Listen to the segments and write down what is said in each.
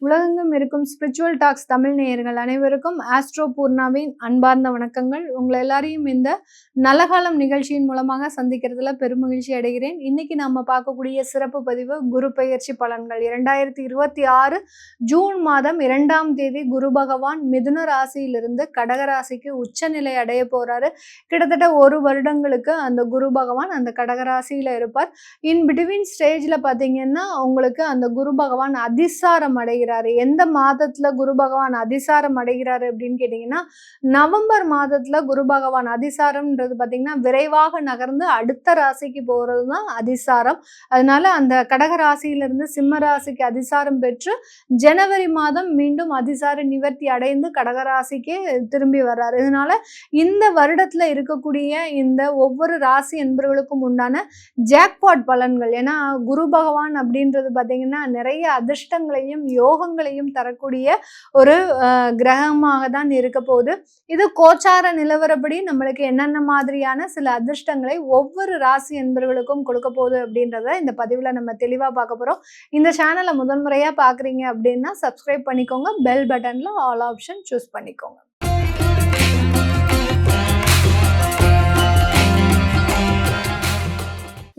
உலகெங்கும் இருக்கும் spiritual tax Tamil நேயர்கள் அனைவருக்கும் ஆஸ்ட்ரோ பூர்ணாவின் அன்பார்ந்த வணக்கங்கள். உங்களை எல்லாரையும் இந்த நலகாலம் நிகழ்ச்சியின் மூலமாக சந்திக்கிறதுல பெருமகிழ்ச்சி அடைகிறேன். இன்னைக்கு நம்ம பார்க்கக்கூடிய சிறப்பு பதிவு குரு பெயர்ச்சி பலன்கள். 2026 ஜூன் மாதம் 2ஆம் தேதி குரு பகவான் மிதுன ராசியிலிருந்து கடக ராசிக்கு உச்சநிலை அடைய போறாரு. கிட்டத்தட்ட 1 வருடங்களுக்கு அந்த குரு பகவான் அந்த கடகராசியில இருப்பார். இன் பிட்வீன் ஸ்டேஜ்ல பாத்தீங்கன்னா உங்களுக்கு அந்த குரு பகவான் அதிசாரம் அடைகிறாரு. எந்த மாதத்துல குரு பகவான் அதிசாரம் அடைகிறாரு அப்படின்னு கேட்டீங்கன்னா, நவம்பர் மாதத்துல குரு பகவான் அதிசாரம்ன்றது பாத்தீங்கன்னா விரைவாக நகர்ந்து அடுத்த ராசிக்கு போறதுதான் அதிசாரம். அதனால அந்த கடக ராசியிலிருந்து சிம்ம ராசிக்கு அதிசாரம் பெற்று ஜனவரி மாதம் மீண்டும் அதிசார நிவர்த்தி அடைந்து கடகராசிக்கு திரும்பி வர்றாரு. இதனால இந்த வருடத்துல இருக்கக்கூடிய இந்த ஒவ்வொரு ராசி என்பவர்களுக்கும் உண்டான ஜாக்பாட் பலன்கள். ஏன்னா குரு பகவான் அப்படின்றது பாத்தீங்கன்னா நிறைய அதிர்ஷ்டங்களையும் யோகங்களையும் தரக்கூடிய ஒரு கிரகமாக தான் இருக்க போகுது. இது கோச்சார நிலவரப்படி நம்மளுக்கு என்னென்ன மாதிரியான சில அதிர்ஷ்டங்களை ஒவ்வொரு ராசி என்பவர்களுக்கும் கொடுக்க போகுது அப்படின்றத இந்த பதிவுல நம்ம தெளிவா பார்க்க போறோம். இந்த சேனலை முதன்முறையா பாக்குறீங்க அப்படின்னா சப்ஸ்கிரைப் பண்ணிக்கோங்க. பெல் பட்டன்ல ஆல் ஆப்ஷன் சூஸ் பண்ணிக்கோங்க.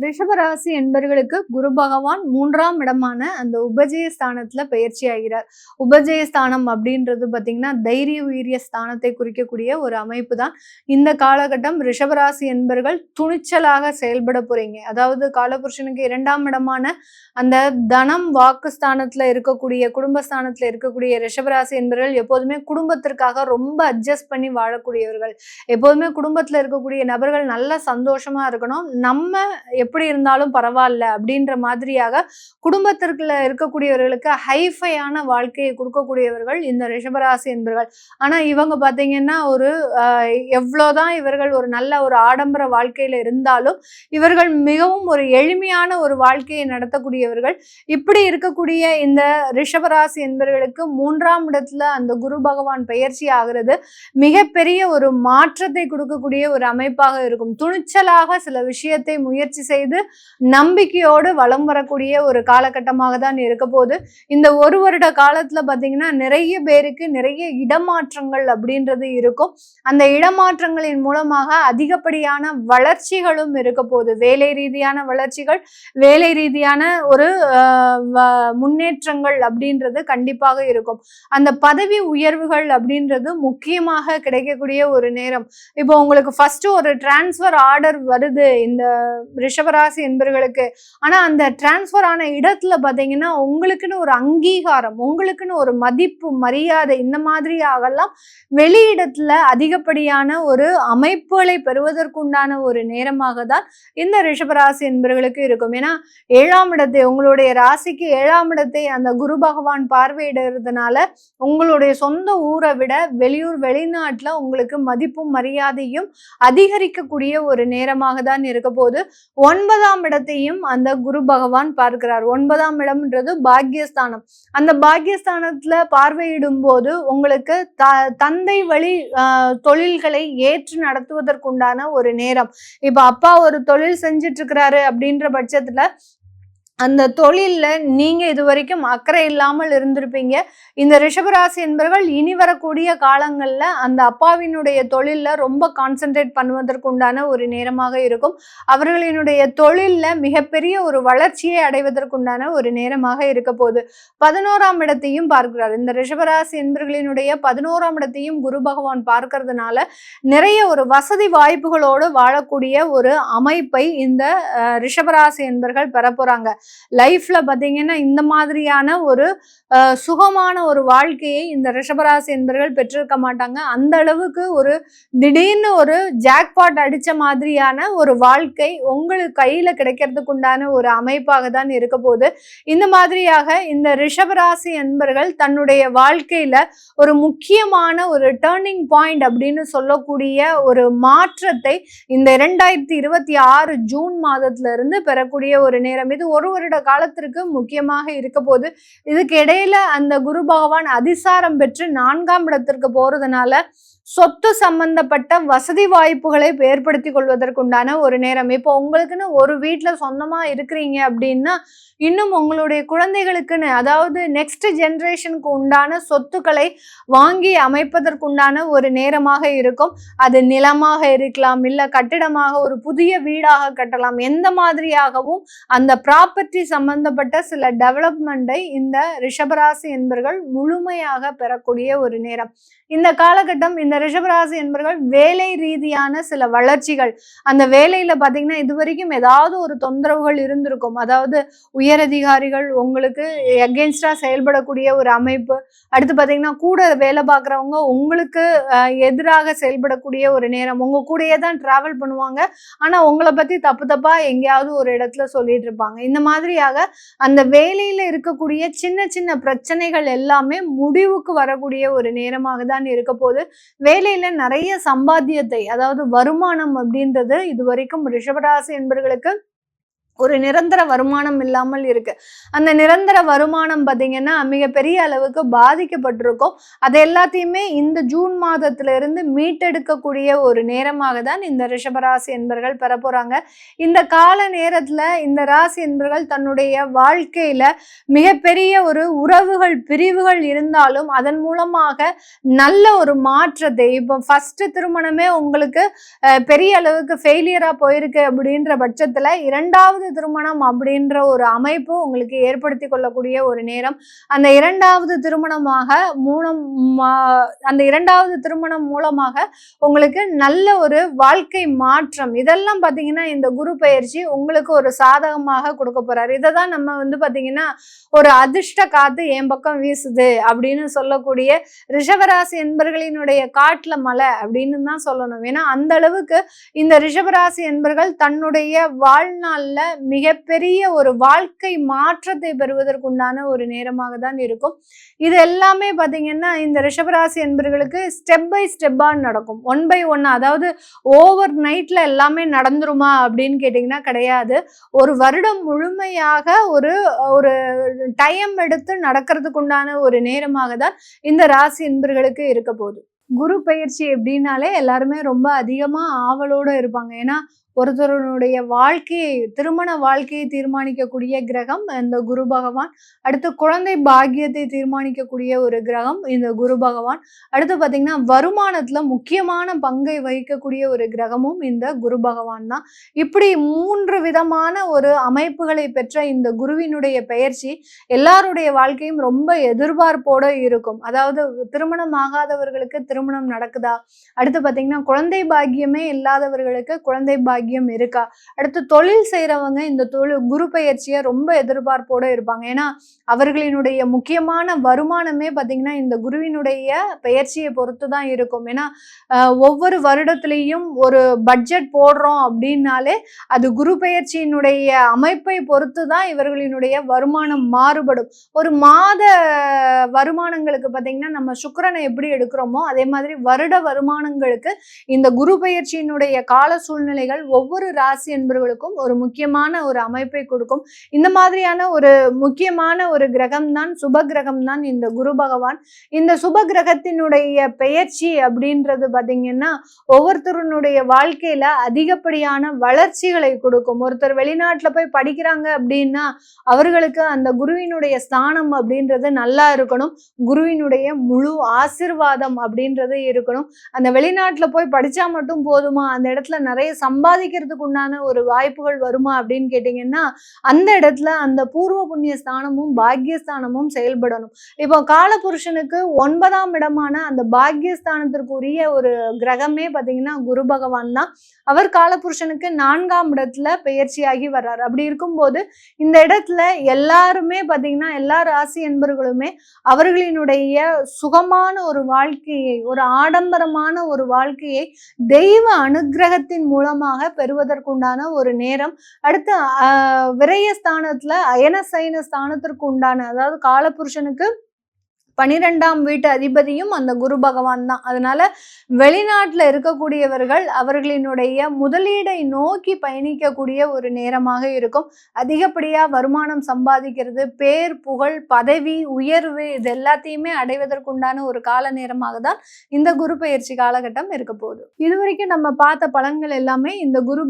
ரிஷபராசி என்பவர்களுக்கு குரு பகவான் 3ஆம் இடமான அந்த உபஜய ஸ்தானத்துல பயிற்சி ஆகிறார். உபஜய ஸ்தானம் அப்படின்றது பாத்தீங்கன்னா தைரிய வீரிய ஸ்தானத்தை குறிக்கக்கூடிய ஒரு அமைப்பு தான். இந்த காலகட்டம் ரிஷபராசி என்பவர்கள் துணிச்சலாக செயல்பட போறீங்க. அதாவது காலபுருஷனுக்கு 2ஆம் இடமான அந்த தனம் வாக்கு ஸ்தானத்துல இருக்கக்கூடிய குடும்பஸ்தானத்துல இருக்கக்கூடிய ரிஷபராசி என்பவர்கள் எப்போதுமே குடும்பத்திற்காக ரொம்ப அட்ஜஸ்ட் பண்ணி வாழக்கூடியவர்கள். எப்போதுமே குடும்பத்துல இருக்கக்கூடிய நபர்கள் நல்ல சந்தோஷமா இருக்கணும், நம்ம எப்படி இருந்தாலும் பரவாயில்ல அப்படின்ற மாதிரியாக குடும்பத்திற்குள்ள இருக்கக்கூடியவர்களுக்கு ஹைஃபையான வாழ்க்கையை கொடுக்கக்கூடியவர்கள் இந்த ரிஷபராசி என்பவர்கள். ஆனா இவங்க பாத்தீங்கன்னா ஒரு எவ்வளவுதான் இவர்கள் ஒரு நல்ல ஒரு ஆடம்பர வாழ்க்கையில இருந்தாலும் இவர்கள் மிகவும் ஒரு எளிமையான ஒரு வாழ்க்கையை நடத்தக்கூடியவர்கள். இப்படி இருக்கக்கூடிய இந்த ரிஷபராசி என்பவர்களுக்கு 3ஆம் இடத்துல அந்த குரு பகவான் பயிற்சி ஆகிறது மிகப்பெரிய ஒரு மாற்றத்தை கொடுக்கக்கூடிய ஒரு அமைப்பாக இருக்கும். துணிச்சலாக சில விஷயத்தை முயற்சி செய்து நம்பிக்கையோடு வலம் வரக்கூடிய ஒரு காலகட்டமாக தான் இருக்க போகுது. இந்த 1 வருட காலத்துல பாத்தீங்கன்னா நிறைய பேருக்கு நிறைய இடமாற்றங்கள் அப்படின்றது இருக்கும். அந்த இடமாற்றங்களின் மூலமாக அதிகப்படியான வளர்ச்சிகளும் இருக்க போகுது. வேலை ரீதியான வளர்ச்சிகள், வேலை ரீதியான ஒரு முன்னேற்றங்கள் அப்படின்றது கண்டிப்பாக இருக்கும். அந்த பதவி உயர்வுகள் அப்படின்றது முக்கியமாக கிடைக்கக்கூடிய ஒரு நேரம். இப்போ உங்களுக்கு ஃபர்ஸ்ட் ஒரு டிரான்ஸ்ஃபர் ஆர்டர் வருது இந்த ரிஷபராசி என்பவர்களுக்கு. ஆனா அந்த டிரான்ஸ்ஃபர் ஆன இடத்துல பாத்தீங்கன்னா உங்களுக்குன்னு ஒரு அங்கீகாரம், உங்களுக்குன்னு ஒரு மதிப்பு மரியாதை இந்த மாதிரியாகலாம் வெளியிடத்துல அதிகப்படியான ஒரு அமைப்புகளை பெறுவதற்குண்டான ஒரு நேரமாக தான் இந்த ரிஷபராசி என்பவர்களுக்கு இருக்கும். ஏன்னா 7ஆம் இடத்தை, உங்களுடைய ராசிக்கு 7ஆம் இடத்தை அந்த குரு பகவான் பார்வையிடுறதுனால உங்களுடைய சொந்த ஊரை விட வெளியூர் வெளிநாட்டுல உங்களுக்கு மதிப்பும் மரியாதையும் அதிகரிக்கக்கூடிய ஒரு நேரமாக தான் இருக்க போது. 9ஆம் இடத்தையும் அந்த குரு பகவான் பார்க்கிறார். 9ஆம் இடம்ன்றது பாக்கியஸ்தானம். அந்த பாக்கியஸ்தானத்துல பார்வையிடும் போது உங்களுக்கு தந்தை வழி தொழில்களை ஏற்று நடத்துவதற்குண்டான ஒரு நேரம். இப்ப அப்பா ஒரு தொழில் செஞ்சுட்டு இருக்கிறாரு அப்படின்ற பட்சத்துல அந்த தொழில்ல நீங்க இது வரைக்கும் அக்கறை இல்லாமல் இருந்திருப்பீங்க. இந்த ரிஷபராசி என்பவர்கள் இனி வரக்கூடிய காலங்கள்ல அந்த அப்பாவினுடைய தொழில்ல ரொம்ப கான்சென்ட்ரேட் பண்ணுவதற்குண்டான ஒரு நேரமாக இருக்கும். அவர்களினுடைய தொழில்ல மிகப்பெரிய ஒரு வளர்ச்சியை அடைவதற்குண்டான ஒரு நேரமாக இருக்க போகுது. 11ஆம் இடத்தையும் பார்க்கிறார். இந்த ரிஷபராசி என்பவர்களினுடைய 11ஆம் இடத்தையும் குரு பகவான் பார்க்கறதுனால நிறைய ஒரு வசதி வாய்ப்புகளோடு வாழக்கூடிய ஒரு அமைப்பை இந்த ரிஷபராசி என்பவர்கள் பெற போறாங்க. லைஃப்ல பாத்தீங்கன்னா இந்த மாதிரியான ஒரு சுகமான ஒரு வாழ்க்கையை இந்த ரிஷபராசி என்பவர்கள் பெற்றிருக்க மாட்டாங்க. அந்த அளவுக்கு ஒரு திடீர்னு ஒரு ஜாக்பாட் அடிச்ச மாதிரியான ஒரு வாழ்க்கை உங்களுக்கு கையில கிடைக்கிறதுக்கு உண்டான ஒரு அமைப்பாக தான் இருக்க போகுது. இந்த மாதிரியாக இந்த ரிஷபராசி என்பவர்கள் தன்னுடைய வாழ்க்கையில ஒரு முக்கியமான ஒரு டேர்னிங் பாயிண்ட் அப்படின்னு சொல்லக்கூடிய ஒரு மாற்றத்தை இந்த 2026 ஜூன் மாதத்துல இருந்து பெறக்கூடிய ஒரு நேரம். இது 1 வருட காலத்திற்கு முக்கியமாக இருக்க போது. இதுக்கு இடையில அந்த குரு பகவான் அதிசாரம் பெற்று 4ஆம் இடத்திற்கு போறதுனால சொத்து சம்பந்தப்பட்ட வசதி வாய்ப்புகளை ஏற்படுத்தி கொள்வதற்குண்டான ஒரு நேரம். இப்போ உங்களுக்குன்னு ஒரு வீட்டுல சொந்தமா இருக்கிறீங்க அப்படின்னா இன்னும் உங்களுடைய குழந்தைகளுக்குன்னு, அதாவது நெக்ஸ்ட் ஜெனரேஷனுக்கு உண்டான சொத்துக்களை வாங்கி அமைப்பதற்குண்டான ஒரு நேரமாக இருக்கும். அது நிலமாக இருக்கலாம், இல்ல கட்டிடமாக ஒரு புதிய வீடாக கட்டலாம். எந்த மாதிரியாகவும் அந்த ப்ராப்பர்ட்டி சம்பந்தப்பட்ட சில டெவலப்மெண்ட்டை இந்த ரிஷபராசி என்பர்கள் முழுமையாக பெறக்கூடிய ஒரு நேரம். இந்த காலகட்டம் இந்த ரிஷபராசி என்பர்கள் வேலை ரீதியான சில வளர்ச்சிகள், அந்த வேலையில பாத்தீங்கன்னா இதுவரைக்கும் ஏதாவது ஒரு தொந்தரவுகள் இருந்திருக்கும். அதாவது உயரதிகாரிகள் உங்களுக்கு எகென்ஸ்டா செயல்படக்கூடிய ஒரு அமைப்பு. அடுத்து பாத்தீங்கன்னா கூட வேலை பார்க்குறவங்க உங்களுக்கு எதிராக செயல்படக்கூடிய ஒரு நேரம். உங்க கூடயே தான் டிராவல் பண்ணுவாங்க, ஆனா உங்களை பத்தி தப்பு தப்பா எங்கேயாவது ஒரு இடத்துல சொல்லிட்டு இருப்பாங்க. இந்த மாதிரியாக அந்த வேலையில இருக்கக்கூடிய சின்ன சின்ன பிரச்சனைகள் எல்லாமே முடிவுக்கு வரக்கூடிய ஒரு நேரமாக தான் இருக்க போது. வேலையில நிறைய சம்பாத்தியத்தை, அதாவது வருமானம் அப்படின்றது இதுவரைக்கும் ரிஷபராசி என்பவர்களுக்கு ஒரு நிரந்தர வருமானம் இல்லாமல் இருக்கு. அந்த நிரந்தர வருமானம் பார்த்தீங்கன்னா மிகப்பெரிய அளவுக்கு பாதிக்கப்பட்டிருக்கும். அது எல்லாத்தையுமே இந்த ஜூன் மாதத்துல இருந்து மீட்டெடுக்கக்கூடிய ஒரு நேரமாக தான் இந்த ரிஷபராசி என்பர்கள் பெற போறாங்க. இந்த கால நேரத்துல இந்த ராசி என்பர்கள் தன்னுடைய வாழ்க்கையில மிகப்பெரிய ஒரு உறவுகள் பிரிவுகள் இருந்தாலும் அதன் மூலமாக நல்ல ஒரு மாற்றத்தை, இப்போ ஃபர்ஸ்ட் திருமணமே உங்களுக்கு பெரிய அளவுக்கு ஃபெயிலியரா போயிருக்கு அப்படின்ற பட்சத்துல இரண்டாவது திருமணம் அப்படின்ற ஒரு அமைப்பு உங்களுக்கு ஏற்படுத்தி கொள்ளக்கூடிய ஒரு நேரம். அந்த இரண்டாவது திருமணம் மூலமாக உங்களுக்கு நல்ல ஒரு வாழ்க்கை மாற்றம், இதெல்லாம் பாத்தீங்கன்னா இந்த குரு பெயர்ச்சி உங்களுக்கு ஒரு சாதகமாக கொடுக்க போறாரு. இதை தான் நம்ம பாத்தீங்கன்னா ஒரு அதிர்ஷ்ட காத்து என் பக்கம் வீசுது அப்படின்னு சொல்லக்கூடிய ரிஷபராசி என்பர்களினுடைய காட்டுல மலை அப்படின்னு தான் சொல்லணும். ஏன்னா அந்த அளவுக்கு இந்த ரிஷபராசி என்பர்கள் தன்னுடைய வாழ்நாள்ல மிகப்பெரிய ஒரு வாழ்க்கை மாற்றத்தை பெறுவதற்குண்டான ஒரு நேரமாக தான் இருக்கும். இது எல்லாமே பாத்தீங்கன்னா இந்த ரிஷபராசி என்பர்களுக்கு ஸ்டெப் பை ஸ்டெப்பா நடக்கும், 1 by 1. அதாவது ஓவர் நைட்ல எல்லாமே நடந்துருமா அப்படின்னு கேட்டீங்கன்னா கிடையாது. ஒரு வருடம் முழுமையாக ஒரு ஒரு டைம் எடுத்து நடக்கிறதுக்குண்டான ஒரு நேரமாக தான் இந்த ராசி என்பர்களுக்கு இருக்க போகுது. குரு பயிற்சி எப்படின்னாலே எல்லாருமே ரொம்ப அதிகமா ஆவலோட இருப்பாங்க. ஏன்னா ஒருத்தருடைய வாழ்க்கையை, திருமண வாழ்க்கையை தீர்மானிக்கக்கூடிய கிரகம் இந்த குரு பகவான். அடுத்து குழந்தை பாக்கியத்தை தீர்மானிக்கக்கூடிய ஒரு கிரகம் இந்த குரு பகவான். அடுத்து பாத்தீங்கன்னா வருமானத்துல முக்கியமான பங்கை வகிக்கக்கூடிய ஒரு கிரகமும் இந்த குரு பகவான் தான். இப்படி 3 விதமான ஒரு அமைப்புகளை பெற்ற இந்த குருவினுடைய பெயர்ச்சி எல்லாருடைய வாழ்க்கையும் ரொம்ப எதிர்பார்ப்போட இருக்கும். அதாவது திருமணம் ஆகாதவர்களுக்கு திருமணம் நடக்குதா, அடுத்து பாத்தீங்கன்னா குழந்தை பாக்கியமே இல்லாதவர்களுக்கு குழந்தை பாக்கியம் இருக்கா, அடுத்து தொழில் செய்யறவங்க இந்த குரு பெயர்ச்சியை ரொம்ப எதிர்பார்ப்போட இருப்பாங்க. ஏன்னா அவர்களினுடைய முக்கியமான வருமானமே பாத்தீங்கன்னா இந்த குருவினுடைய பெயர்ச்சியை பொறுத்து தான் இருக்கும். ஏன்னா ஒவ்வொரு வருடத்திலையும் ஒரு பட்ஜெட் போடுறோம் அப்படின்னாலே அது குரு பெயர்ச்சியினுடைய அமைப்பை பொறுத்து தான் இவர்களினுடைய வருமானம் மாறுபடும். ஒரு மாத வருமானங்களுக்கு பாத்தீங்கன்னா நம்ம சுக்கிரனை எப்படி எடுக்கிறோமோ அதே மாதிரி வருட வருமானங்களுக்கு இந்த குரு பெயர்ச்சியினுடைய கால சூழ்நிலைகள் ஒவ்வொரு ராசி என்பவர்களுக்கும் ஒரு முக்கியமான ஒரு அமைப்பை கொடுக்கும். இந்த மாதிரியான ஒரு முக்கியமான ஒரு கிரகம் தான், சுப கிரகம் தான் இந்த குரு பகவான். இந்த சுப கிரகத்தினுடைய பெயர்ச்சி அப்படின்றது பாத்தீங்கன்னா ஒவ்வொருத்தருடைய வாழ்க்கையில அதிகப்படியான வளர்ச்சிகளை கொடுக்கும். ஒருத்தர் வெளிநாட்டுல போய் படிக்கிறாங்க அப்படின்னா அவர்களுக்கு அந்த குருவினுடைய ஸ்தானம் அப்படின்றது நல்லா இருக்கணும், குருவினுடைய முழு ஆசிர்வாதம் அப்படின்றது இருக்கணும். அந்த வெளிநாட்டுல போய் படிச்சா மட்டும் போதுமா, அந்த இடத்துல நிறைய சம்பாதிக்கிறதுக்கு உண்டான ஒரு வாய்ப்புகள் வருமா அப்படின்னு கேட்டீங்கன்னா அந்த இடத்துல அந்த பூர்வ புண்ணிய ஸ்தானமும் பாக்கியஸ்தானமும் செயல்படணும். இப்போ காலபுருஷனுக்கு 9ஆம் இடமான அந்த பாக்கியஸ்தானத்திற்குரிய ஒரு கிரகமே பாத்தீங்கன்னா குரு பகவான் தான். அவர் காலபுருஷனுக்கு 4ஆம் இடத்துல பெயர்ச்சியாகி வர்றாரு. அப்படி இருக்கும்போது இந்த இடத்துல எல்லாருமே பாத்தீங்கன்னா எல்லா ராசி என்பர்களுமே அவர்களினுடைய சுகமான ஒரு வாழ்க்கையை, ஒரு ஆடம்பரமான ஒரு வாழ்க்கையை தெய்வ அனுகிரகத்தின் மூலமாக பெறுவதற்குண்டான ஒரு நேரம். அடுத்து விரயஸ்தானத்துல அயன சயன ஸ்தானத்திற்கு உண்டான, அதாவது காலபுருஷனுக்கு 12ஆம் வீட்டு அதிபதியும் அந்த குரு பகவான் தான். அதனால வெளிநாட்டுல இருக்கக்கூடியவர்கள் அவர்களினுடைய முதலீடை நோக்கி பயணிக்கக்கூடிய ஒரு நேரமாக இருக்கும். அதிகப்படியா வருமானம் சம்பாதிக்கிறது, பேர் புகழ் பதவி உயர்வு இது எல்லாத்தையுமே அடைவதற்குண்டான ஒரு கால நேரமாக தான் இந்த குரு பெயர்ச்சி காலகட்டம் இருக்க போகுது. இதுவரைக்கும் நம்ம பார்த்த பலன்கள் எல்லாமே இந்த குரு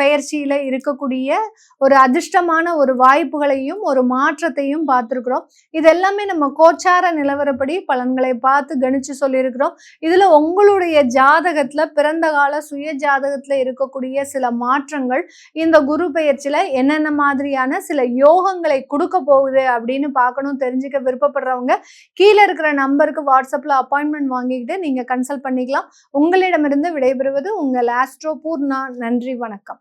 பெயர்ச்சியில இருக்கக்கூடிய ஒரு அதிர்ஷ்டமான ஒரு வாய்ப்புகளையும் ஒரு மாற்றத்தையும் பார்த்திருக்கிறோம். இது எல்லாமே நம்ம கோச்சார நிலவரப்படி பலன்களை பார்த்து கணிச்சு சொல்லியிருக்கிறோம். இதுல உங்களுடைய ஜாதகத்துல பிறந்த கால சுய ஜாதகத்துல இருக்கக்கூடிய சில மாற்றங்கள் இந்த குரு பெயர்ச்சியில என்னென்ன மாதிரியான சில யோகங்களை கொடுக்க போகுது அப்படின்னு பார்க்கணும், தெரிஞ்சுக்க விருப்பப்படுறவங்க கீழே இருக்கிற நம்பருக்கு வாட்ஸ்அப்ல அப்பாயின்மெண்ட் வாங்கிக்கிட்டு நீங்க கன்சல்ட் பண்ணிக்கலாம். உங்களிடமிருந்து விடைபெறுவது உங்கள் ஆஸ்ட்ரோ பூர்ணா. நன்றி, வணக்கம்.